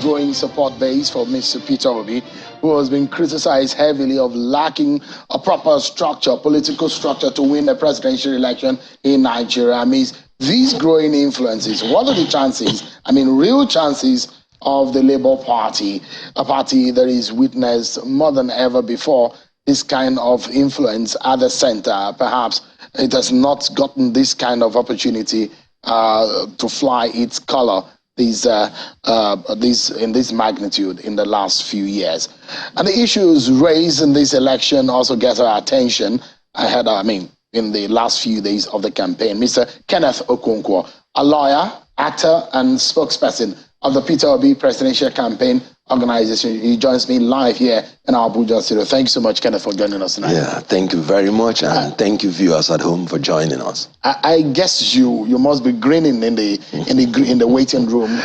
growing support base for Mr. Peter Obi, who has been criticized heavily of lacking a proper structure, political structure to win the presidential election in Nigeria. I mean, these growing influences, what are the chances, real chances of the Labour Party, a party that is witnessed more than ever before, this kind of influence at the center? Perhaps it has not gotten this kind of opportunity to fly its color in this magnitude in the last few years. And the issues raised in this election also get our attention. In the last few days of the campaign, Mr. Kenneth Okonkwo, a lawyer, actor, and spokesperson of the Peter Obi presidential campaign organization. He joins me live here in our Abuja studio. Thank you so much, Kenneth, for joining us tonight. Yeah, thank you very much, and thank you, viewers at home, for joining us. I guess you must be grinning in the waiting room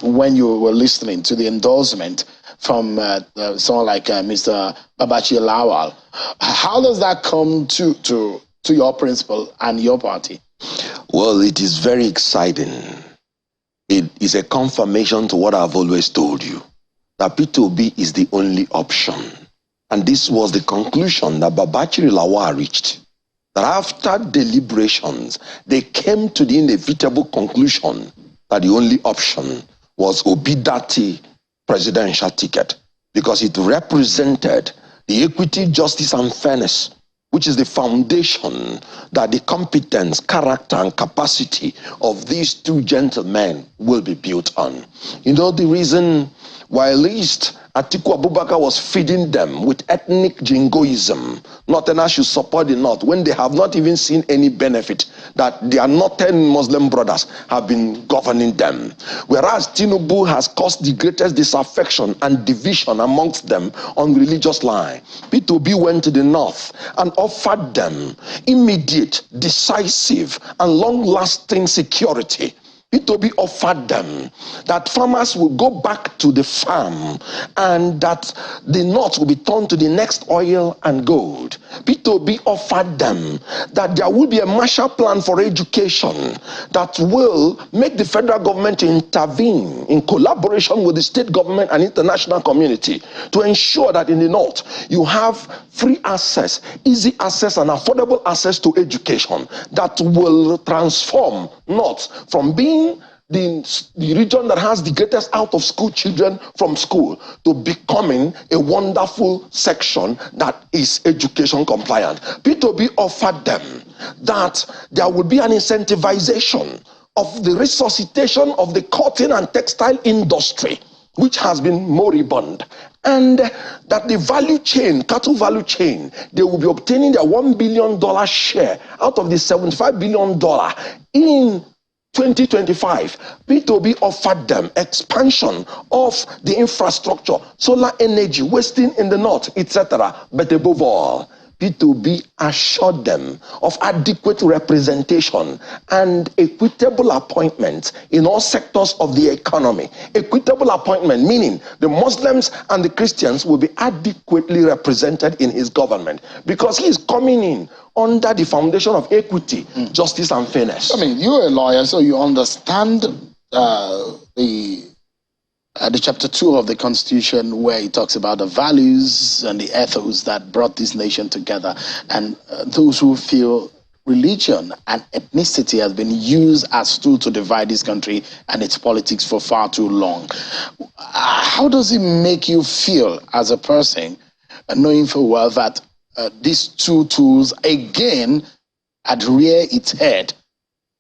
when you were listening to the endorsement from someone like Mr. Babachi Lawal. How does that come to your principle and your party? Well, it is very exciting. It is a confirmation to what I've always told you, that Peter Obi is the only option. And this was the conclusion that Babachi Lawal reached. That after deliberations, they came to the inevitable conclusion that the only option was Obi-Dati presidential ticket, because it represented the equity, justice, and fairness, which is the foundation that the competence, character, and capacity of these two gentlemen will be built on. You know, the reason why at least Atiku Abubakar was feeding them with ethnic jingoism, Northerners should support the North, when they have not even seen any benefit that their Northern Muslim brothers have been governing them. Whereas Tinubu has caused the greatest disaffection and division amongst them on religious line. Peter Obi went to the North and offered them immediate, decisive, and long-lasting security. Peter Obi offered them that farmers will go back to the farm and that the North will be turned to the next oil and gold. Peter Obi offered them that there will be a Marshall Plan for education that will make the federal government intervene in collaboration with the state government and international community to ensure that in the North you have free access, easy access, and affordable access to education that will transform North from being the region that has the greatest out-of-school children from school to becoming a wonderful section that is education compliant. Peter Obi offered them that there would be an incentivization of the resuscitation of the cotton and textile industry, which has been moribund, and that the value chain, cattle value chain, they will be obtaining their $1 billion share out of the $75 billion in 2025. Peter Obi offered them expansion of the infrastructure, solar energy, wasting in the North, etc. But above all, Peter Obi assured them of adequate representation and equitable appointments in all sectors of the economy. Equitable appointment meaning the Muslims and the Christians will be adequately represented in his government, because he is coming in under the foundation of equity, justice, and fairness. You're a lawyer, so you understand the chapter 2 of the Constitution, where it talks about the values and the ethos that brought this nation together, and those who feel religion and ethnicity has been used as tool to divide this country and its politics for far too long. How does it make you feel as a person, knowing full well that these two tools again had reared its head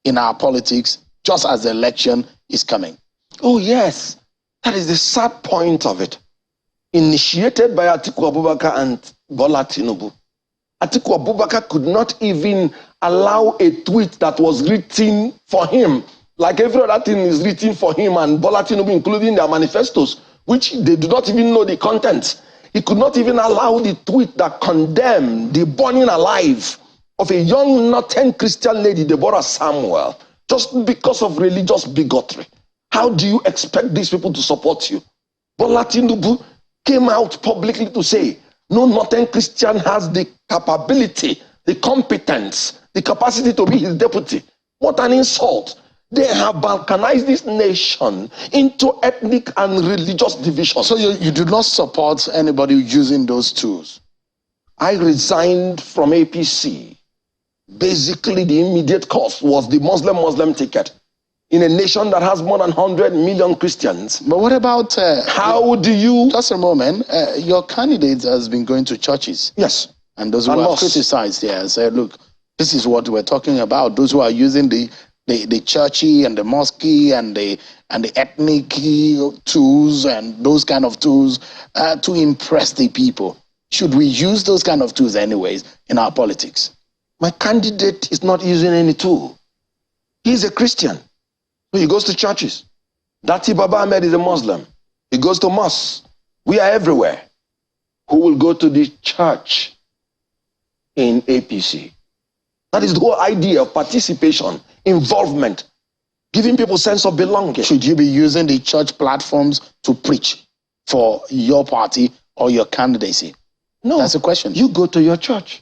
in our politics just as the election is coming? Oh yes, that is the sad point of it. Initiated by Atiku Abubakar and Bola Tinubu. Atiku Abubakar could not even allow a tweet that was written for him, like every other thing is written for him and Bola Tinubu, including their manifestos, which they do not even know the contents. He could not even allow the tweet that condemned the burning alive of a young Northern Christian lady, Deborah Samuel, just because of religious bigotry. How do you expect these people to support you? Bola Tinubu came out publicly to say, no Northern Christian has the capability, the competence, the capacity to be his deputy. What an insult. They have balkanized this nation into ethnic and religious divisions. So you do not support anybody using those tools? I resigned from APC. Basically, the immediate cause was the Muslim ticket. In a nation that has more than 100 million Christians. But what about... how do you... Just a moment. Your candidate has been going to churches. Yes. And those who are criticized here said, look, this is what we're talking about. Those who are using the churchy and the mosque and the ethnic tools and those kind of tools to impress the people. Should we use those kind of tools anyways in our politics? My candidate is not using any tool. He's a Christian. He goes to churches. Dati Baba Ahmed is a Muslim. He goes to mosques. We are everywhere. Who will go to the church in APC? That is the whole idea of participation, involvement, giving people sense of belonging. Should you be using the church platforms to preach for your party or your candidacy? No. That's the question. You go to your church.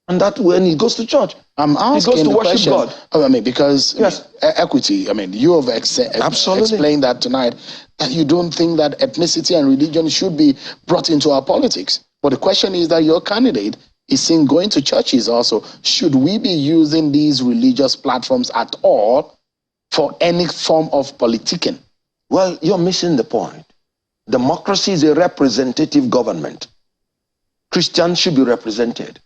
And that when he goes to church, I'm asking he goes to worship question, God. I mean, because yes. Equity, I mean, you have explained that tonight, that you don't think that ethnicity and religion should be brought into our politics. But the question is that your candidate is seen going to churches also. Should we be using these religious platforms at all for any form of politicking? Well, you're missing the point. Democracy is a representative government. Christians should be represented.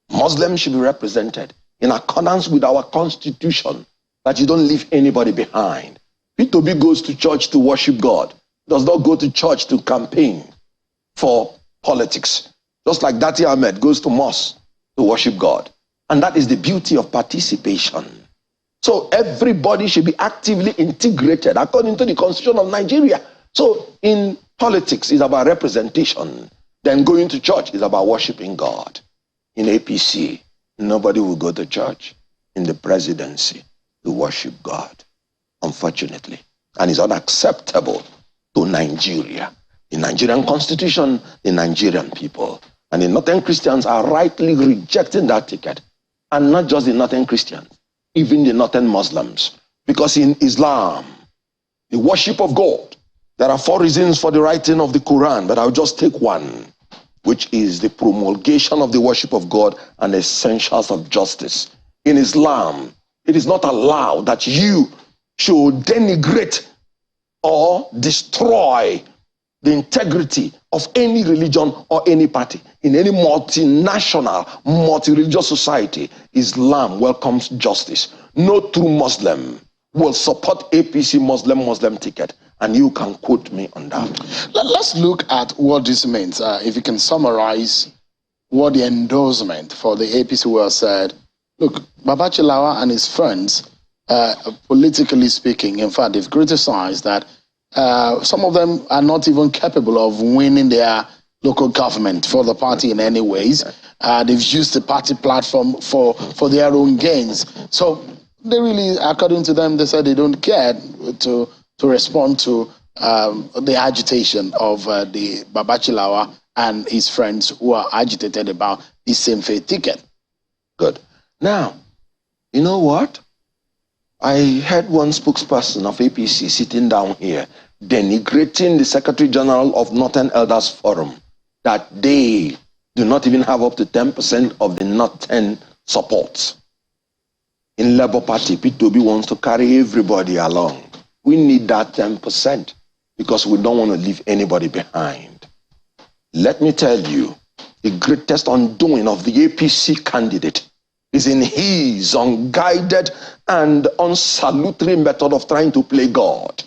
Muslims should be represented in accordance with our constitution, that you don't leave anybody behind. P2B goes to church to worship God, does not go to church to campaign for politics. Just like Dati Ahmed goes to mosque to worship God. And that is the beauty of participation. So everybody should be actively integrated according to the constitution of Nigeria. So in politics, it's about representation. Then going to church is about worshiping God. In APC, nobody will go to church. In the presidency, to worship God, unfortunately. And it's unacceptable to Nigeria. The Nigerian constitution, the Nigerian people. And the Northern Christians are rightly rejecting that ticket. And not just the Northern Christians, even the Northern Muslims. Because in Islam, the worship of God, there are 4 reasons for the writing of the Quran, but I'll just take one, which is the promulgation of the worship of God and essentials of justice. In Islam, it is not allowed that you should denigrate or destroy the integrity of any religion or any party. In any multinational, multi-religious society, Islam welcomes justice. No true Muslim will support APC Muslim ticket. And you can quote me on that. Let's look at what this means. If you can summarize what the endorsement for the APC was said. Look, Babachilawa and his friends, politically speaking, in fact, they've criticized that some of them are not even capable of winning their local government for the party in any ways. They've used the party platform for their own gains. So they really, according to them, they said they don't care to respond to the agitation of the Babachilawa and his friends who are agitated about the same faith ticket. Good. Now, you know what? I heard one spokesperson of APC sitting down here denigrating the Secretary General of Northern Elders Forum, that they do not even have up to 10% of the Northern support. In Labour Party, P2B wants to carry everybody along. We need that 10% because we don't want to leave anybody behind. Let me tell you, the greatest undoing of the APC candidate is in his unguided and unsalutary method of trying to play God.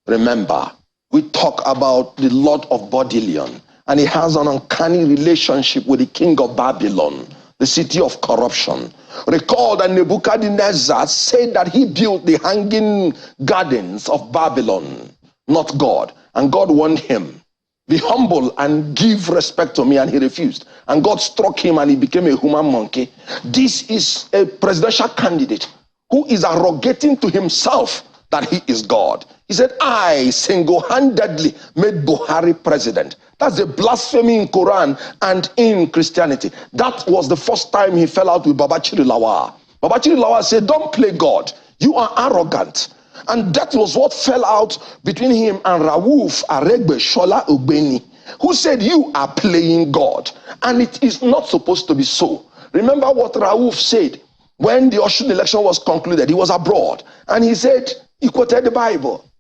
Remember, we talk about the Lord of Bodleian, and he has an uncanny relationship with the king of Babylon, the city of corruption. Recall that Nebuchadnezzar said that he built the hanging gardens of Babylon, not God. And God warned him, be humble and give respect to me, and he refused. And God struck him and he became a human monkey. This is a presidential candidate who is arrogating to himself that he is God. He said, I single-handedly made Buhari president. That's a blasphemy in Quran and in Christianity. That was the first time he fell out with Babachiri Lawal. Babachiri Lawal said, don't play God. You are arrogant. And that was what fell out between him and Rauf Aregbe Shola Ogbeni, who said, you are playing God. And it is not supposed to be so. Remember what Rauf said when the Osun election was concluded. He was abroad. And he said, he quoted the Bible.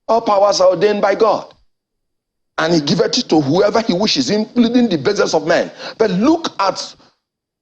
All powers are ordained by God. And he giveth it to whoever he wishes, including the basest of men. But look at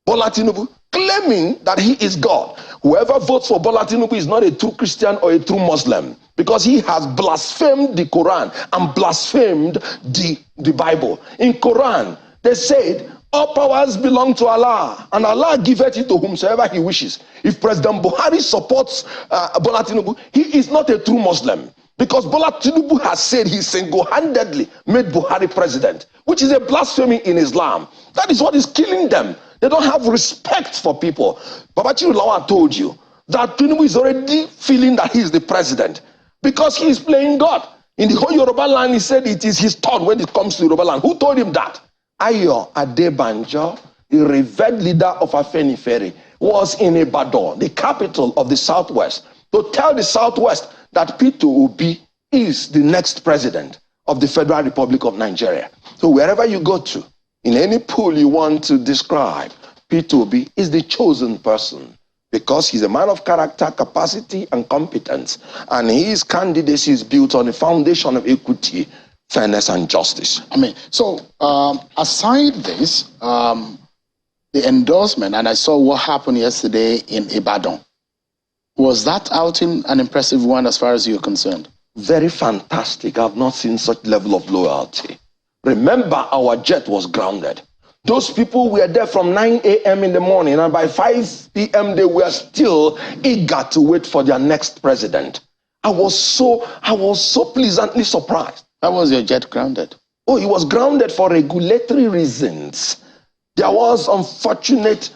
Bola Tinubu claiming that he is God. Whoever votes for Bola Tinubu is not a true Christian or a true Muslim, because he has blasphemed the Quran and blasphemed the Bible. In Quran, they said, all powers belong to Allah, and Allah giveth it to whomsoever he wishes. If President Buhari supports Bola Tinubu, he is not a true Muslim, because Bola Tinubu has said he single-handedly made Buhari president, which is a blasphemy in Islam. That is what is killing them. They don't have respect for people. Babachir Lawan told you that Tinubu is already feeling that he is the president because he is playing God. In the whole Yoruba land, he said it is his turn when it comes to Yoruba land. Who told him that? Ayo Adebanjo, the revered leader of Afenifere, was in Ibadan, the capital of the Southwest, to tell the Southwest that Peter Obi is the next president of the Federal Republic of Nigeria. So wherever you go to, in any pool you want to describe, Peter Obi is the chosen person because he's a man of character, capacity, and competence. And his candidacy is built on a foundation of equity, fairness, and justice. I mean, so aside this, the endorsement, and I saw what happened yesterday in Ibadan, was that outing an impressive one as far as you're concerned? Very fantastic. I've not seen such level of loyalty. Remember, our jet was grounded. Those people were there from 9 a.m. in the morning, and by 5 p.m. they were still eager to wait for their next president. I was so pleasantly surprised. How was your jet grounded? Oh, it was grounded for regulatory reasons. There was unfortunate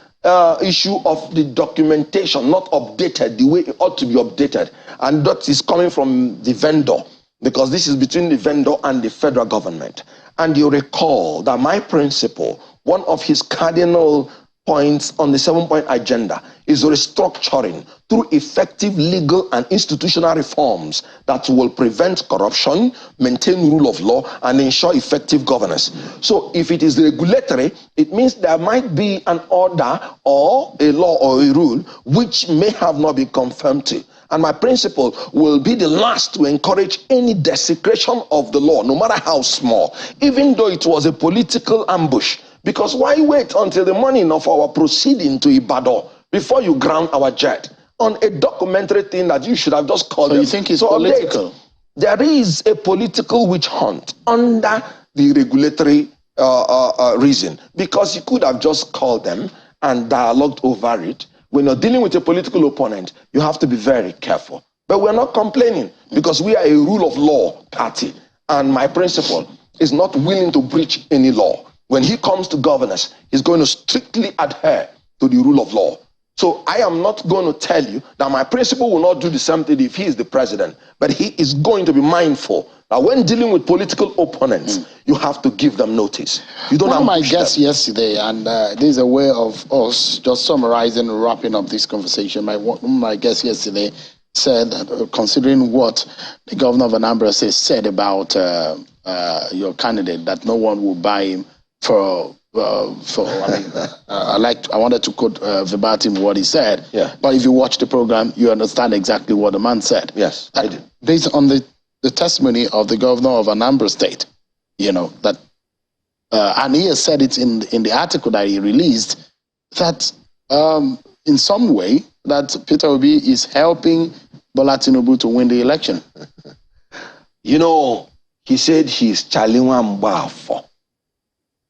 issue of the documentation not updated the way it ought to be updated, and that is coming from the vendor, because this is between the vendor and the federal government. And you recall that my principal, one of his cardinal points on the 7-point agenda, is restructuring through effective legal and institutional reforms that will prevent corruption, maintain rule of law, and ensure effective governance. So if it is regulatory, it means there might be an order or a law or a rule which may have not been confirmed to. And my principle will be the last to encourage any desecration of the law, no matter how small, even though it was a political ambush. Because why wait until the morning of our proceeding to Ibadan before you ground our jet on a documentary thing that you should have just called them? So you think it's political? There is a political witch hunt under the regulatory reason, because you could have just called them and dialogued over it. When you're dealing with a political opponent, you have to be very careful. But we're not complaining, because we are a rule of law party. And my principal is not willing to breach any law. When he comes to governance, he's going to strictly adhere to the rule of law. So I am not going to tell you that my principal will not do the same thing if he is the president. But he is going to be mindful that when dealing with political opponents, you have to give them notice. You don't have my guest yesterday, and there's a way of us just summarizing and wrapping up this conversation. My guest yesterday said that, considering what the governor of Anambra said about your candidate, that no one will buy him for I wanted to quote verbatim what he said. Yeah. But if you watch the program, you understand exactly what the man said. Yes, I did. Based on the testimony of the governor of Anambra State, you know, that, and he has said it in the article that he released, that in some way that Peter Obi is helping Bola Tinubu to win the election. You know, he said he's challenging Mbafo.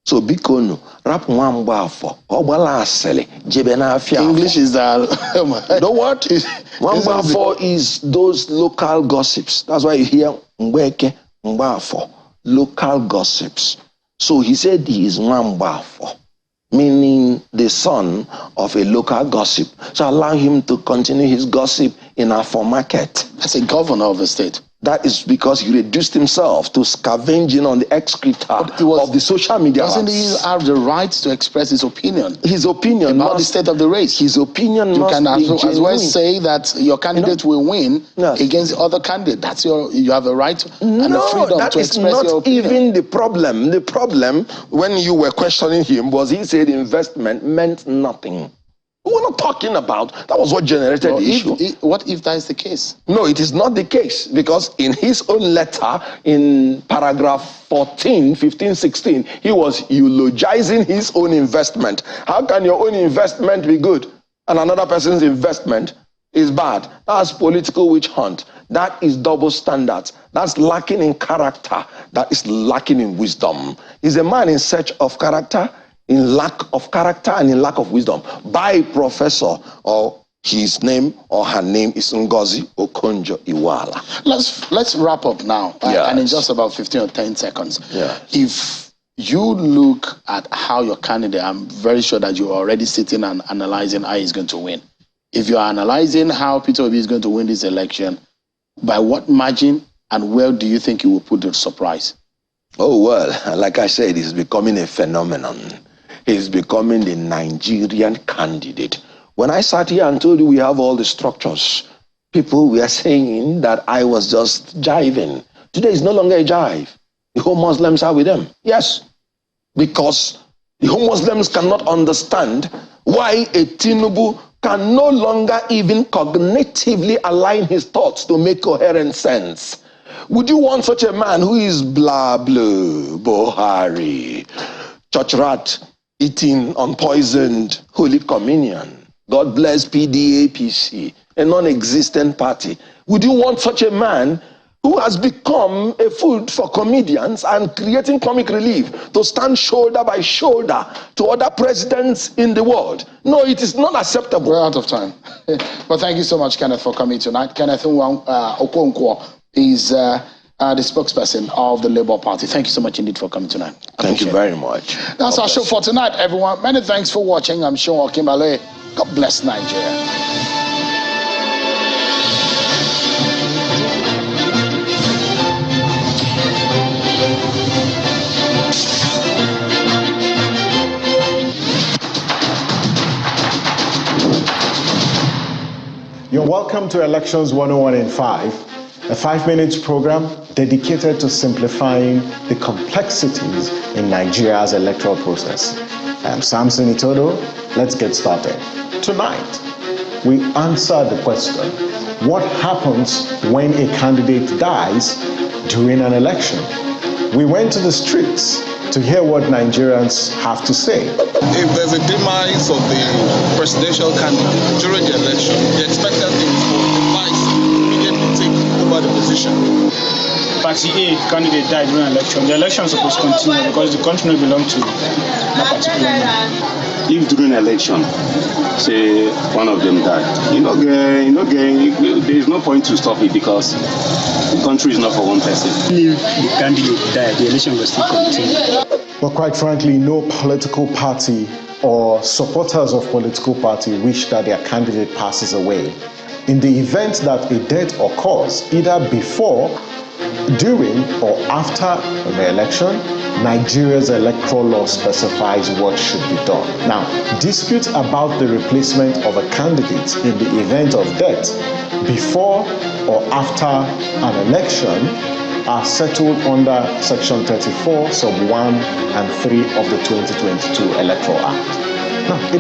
So bikono rap Mbafo obala asele jebe na afia. English is that. You know what? Mbafo is those local gossips. That's why you hear Mbeke, Mbafo, local gossips. So he said he is Mbafo, meaning the son of a local gossip. So allow him to continue his gossip in Afo market. as a governor of the state. That is because he reduced himself to scavenging on the excreta of the social media. Doesn't he have the right to express his opinion? His opinion about the state of the race. His opinion you must can be as well say that your candidate will win against the other candidate. That's you have a right and the freedom to express your opinion. That is not even the problem. The problem, when you were questioning him, was he said investment meant nothing. We're not talking about, that was what generated the issue. What if that is the case? No, it is not the case, because in his own letter, in paragraph 14, 15, 16, he was eulogizing his own investment. How can your own investment be good and another person's investment is bad? That's political witch hunt. That is double standards. That's lacking in character. That is lacking in wisdom. He's a man in search of character, in lack of character and in lack of wisdom, by a professor, or his name or her name is Ngozi Okonjo-Iweala. Let's wrap up now, and in just about 15 or 10 seconds. If you look at how your candidate, I'm very sure that you're already sitting and analyzing how he's going to win. If you're analyzing how Peter Obi is going to win this election, by what margin and where do you think he will put the surprise? Oh, well, like I said, he's becoming a phenomenon. He's becoming the Nigerian candidate. When I sat here and told you we have all the structures, people were saying that I was just jiving. Today is no longer a jive. The whole Muslims are with them. Yes, because the whole Muslims cannot understand why a Tinubu can no longer even cognitively align his thoughts to make coherent sense. Would you want such a man who is blah blah, Buhari, church rat, eating unpoisoned Holy Communion? God bless PDAPC, a non-existent party. Would you want such a man who has become a food for comedians and creating comic relief to stand shoulder by shoulder to other presidents in the world? No, it is not acceptable. We're out of time. But thank you so much, Kenneth, for coming tonight. Kenneth Okonkwo is the spokesperson of the Labour Party. Thank you so much indeed for coming tonight. Thank you very much. That's our show for tonight, everyone. Many thanks for watching. I'm Sean Okimbale. God bless Nigeria. You're welcome to Elections 101 in 5, a 5-minute program dedicated to simplifying the complexities in Nigeria's electoral process. I am Samson Itodo. Let's get started. Tonight, we answer the question, what happens when a candidate dies during an election? We went to the streets to hear what Nigerians have to say. If there's a demise of the presidential candidate during the election, the expected thing is for the vice immediately take over the position. Party A candidate died during an election. The election is supposed to continue because the country will belong to that particular man. If during an election, say one of them died, there is no point to stop it because the country is not for one person. If the candidate died, the election will still continue. But quite frankly, no political party or supporters of political party wish that their candidate passes away. In the event that a death occurs, either before, during, or after the election, Nigeria's electoral law specifies what should be done. Now, disputes about the replacement of a candidate in the event of death before or after an election are settled under Section 34, Sub 1 and 3 of the 2022 Electoral Act. Now,